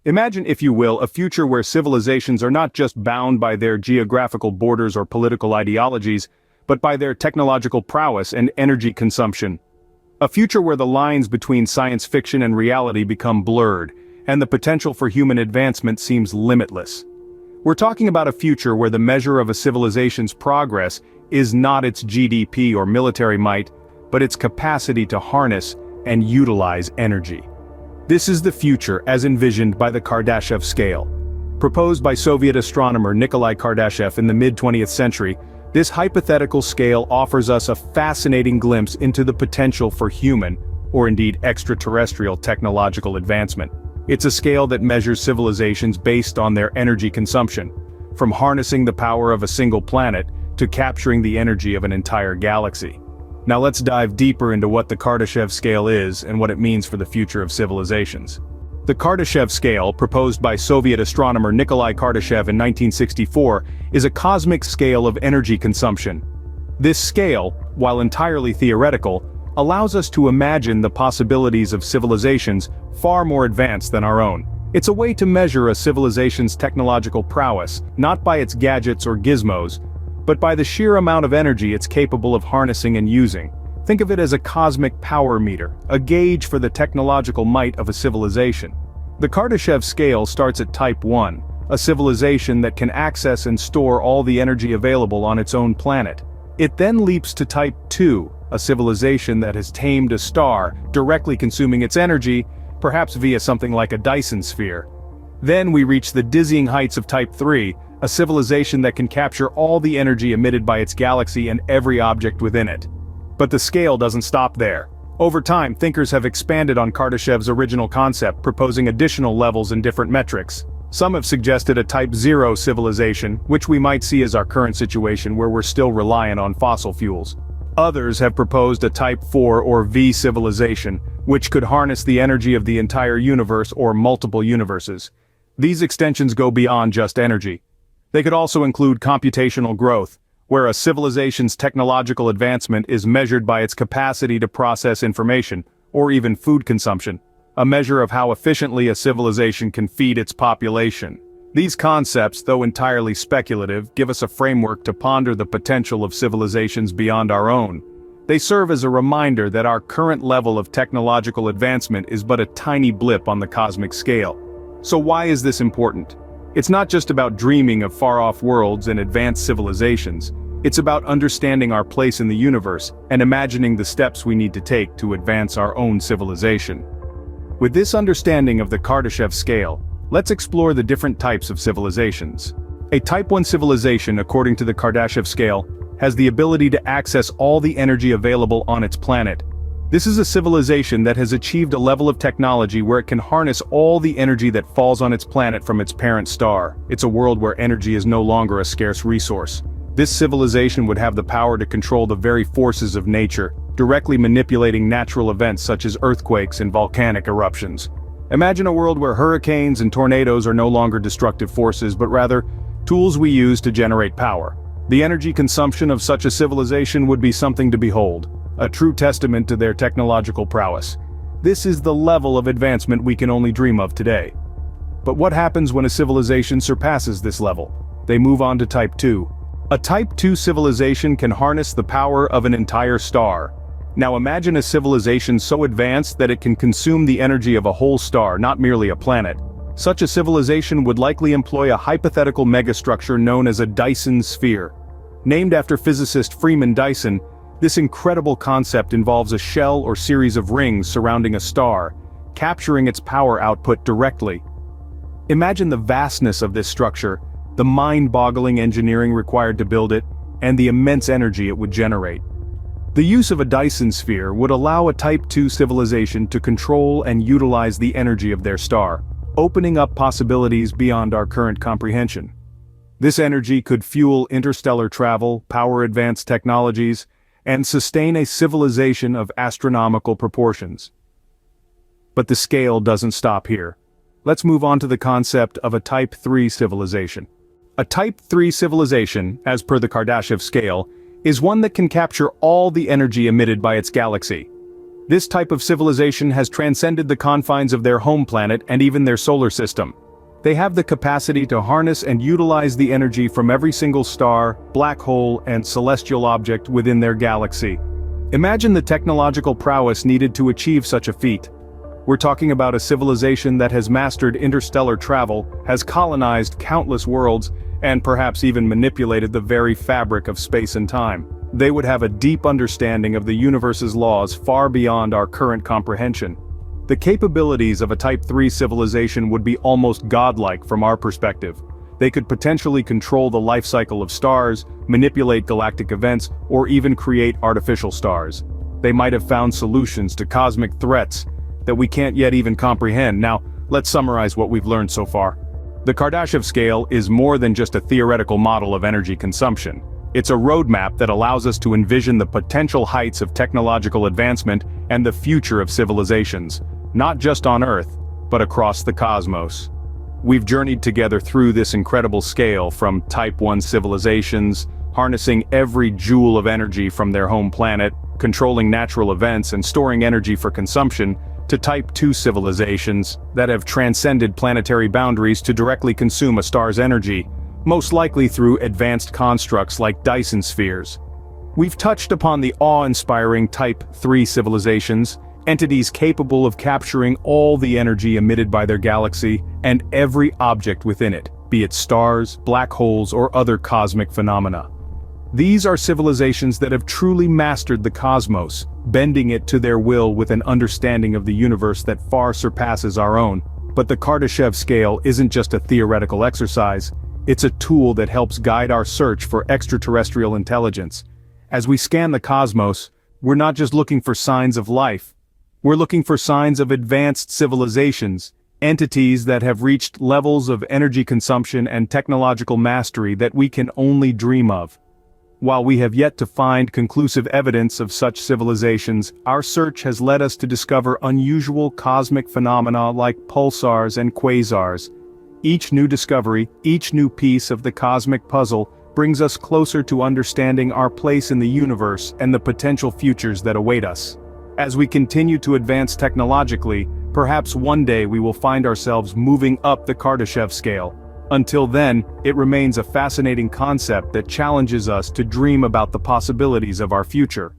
Imagine, if you will, a future where civilizations are not just bound by their geographical borders or political ideologies, but by their technological prowess and energy consumption. A future where the lines between science fiction and reality become blurred, and the potential for human advancement seems limitless. We're talking about a future where the measure of a civilization's progress is not its GDP or military might, but its capacity to harness and utilize energy. This is the future as envisioned by the Kardashev scale. Proposed by Soviet astronomer Nikolai Kardashev in the mid-20th century, this hypothetical scale offers us a fascinating glimpse into the potential for human, or indeed extraterrestrial technological advancement. It's a scale that measures civilizations based on their energy consumption, from harnessing the power of a single planet to capturing the energy of an entire galaxy. Now let's dive deeper into what the Kardashev scale is and what it means for the future of civilizations. The Kardashev scale, proposed by Soviet astronomer Nikolai Kardashev in 1964, is a cosmic scale of energy consumption. This scale, while entirely theoretical, allows us to imagine the possibilities of civilizations far more advanced than our own. It's a way to measure a civilization's technological prowess, not by its gadgets or gizmos, but by the sheer amount of energy it's capable of harnessing and using. Think of it as a cosmic power meter, a gauge for the technological might of a civilization. The Kardashev scale starts at Type 1, a civilization that can access and store all the energy available on its own planet. It then leaps to Type 2, a civilization that has tamed a star, directly consuming its energy, perhaps via something like a Dyson sphere. Then we reach the dizzying heights of Type 3, a civilization that can capture all the energy emitted by its galaxy and every object within it. But the scale doesn't stop there. Over time, thinkers have expanded on Kardashev's original concept, proposing additional levels and different metrics. Some have suggested a Type 0 civilization, which we might see as our current situation where we're still reliant on fossil fuels. Others have proposed a Type 4 or V civilization, which could harness the energy of the entire universe or multiple universes. These extensions go beyond just energy. They could also include computational growth, where a civilization's technological advancement is measured by its capacity to process information, or even food consumption, a measure of how efficiently a civilization can feed its population. These concepts, though entirely speculative, give us a framework to ponder the potential of civilizations beyond our own. They serve as a reminder that our current level of technological advancement is but a tiny blip on the cosmic scale. So why is this important? It's not just about dreaming of far-off worlds and advanced civilizations. It's about understanding our place in the universe and imagining the steps we need to take to advance our own civilization. With this understanding of the Kardashev scale, let's explore the different types of civilizations. A Type 1 civilization, according to the Kardashev scale, has the ability to access all the energy available on its planet. This is a civilization that has achieved a level of technology where it can harness all the energy that falls on its planet from its parent star. It's a world where energy is no longer a scarce resource. This civilization would have the power to control the very forces of nature, directly manipulating natural events such as earthquakes and volcanic eruptions. Imagine a world where hurricanes and tornadoes are no longer destructive forces but rather tools we use to generate power. The energy consumption of such a civilization would be something to behold, a true testament to their technological prowess. This is the level of advancement we can only dream of today. But what happens when a civilization surpasses this level? They move on to Type 2. A Type 2 civilization can harness the power of an entire star. Now imagine a civilization so advanced that it can consume the energy of a whole star, not merely a planet. Such a civilization would likely employ a hypothetical megastructure known as a Dyson sphere. Named after physicist Freeman Dyson, this incredible concept involves a shell or series of rings surrounding a star, capturing its power output directly. Imagine the vastness of this structure, the mind-boggling engineering required to build it, and the immense energy it would generate. The use of a Dyson sphere would allow a Type 2 civilization to control and utilize the energy of their star, opening up possibilities beyond our current comprehension. This energy could fuel interstellar travel, power advanced technologies, and sustain a civilization of astronomical proportions. But the scale doesn't stop here. Let's move on to the concept of a Type 3 civilization. A Type 3 civilization, as per the Kardashev scale, is one that can capture all the energy emitted by its galaxy. This type of civilization has transcended the confines of their home planet and even their solar system. They have the capacity to harness and utilize the energy from every single star, black hole, and celestial object within their galaxy. Imagine the technological prowess needed to achieve such a feat. We're talking about a civilization that has mastered interstellar travel, has colonized countless worlds, and perhaps even manipulated the very fabric of space and time. They would have a deep understanding of the universe's laws far beyond our current comprehension. The capabilities of a Type 3 civilization would be almost godlike from our perspective. They could potentially control the life cycle of stars, manipulate galactic events, or even create artificial stars. They might have found solutions to cosmic threats that we can't yet even comprehend. Now, let's summarize what we've learned so far. The Kardashev scale is more than just a theoretical model of energy consumption. It's a roadmap that allows us to envision the potential heights of technological advancement and the future of civilizations, not just on Earth, but across the cosmos. We've journeyed together through this incredible scale from Type 1 civilizations, harnessing every joule of energy from their home planet, controlling natural events and storing energy for consumption, to Type 2 civilizations that have transcended planetary boundaries to directly consume a star's energy, most likely through advanced constructs like Dyson spheres. We've touched upon the awe-inspiring Type 3 civilizations, entities capable of capturing all the energy emitted by their galaxy and every object within it, be it stars, black holes, or other cosmic phenomena. These are civilizations that have truly mastered the cosmos, bending it to their will with an understanding of the universe that far surpasses our own. But the Kardashev scale isn't just a theoretical exercise, it's a tool that helps guide our search for extraterrestrial intelligence. As we scan the cosmos, we're not just looking for signs of life. We're looking for signs of advanced civilizations, entities that have reached levels of energy consumption and technological mastery that we can only dream of. While we have yet to find conclusive evidence of such civilizations, our search has led us to discover unusual cosmic phenomena like pulsars and quasars. Each new discovery, each new piece of the cosmic puzzle, brings us closer to understanding our place in the universe and the potential futures that await us. As we continue to advance technologically, perhaps one day we will find ourselves moving up the Kardashev scale. Until then, it remains a fascinating concept that challenges us to dream about the possibilities of our future.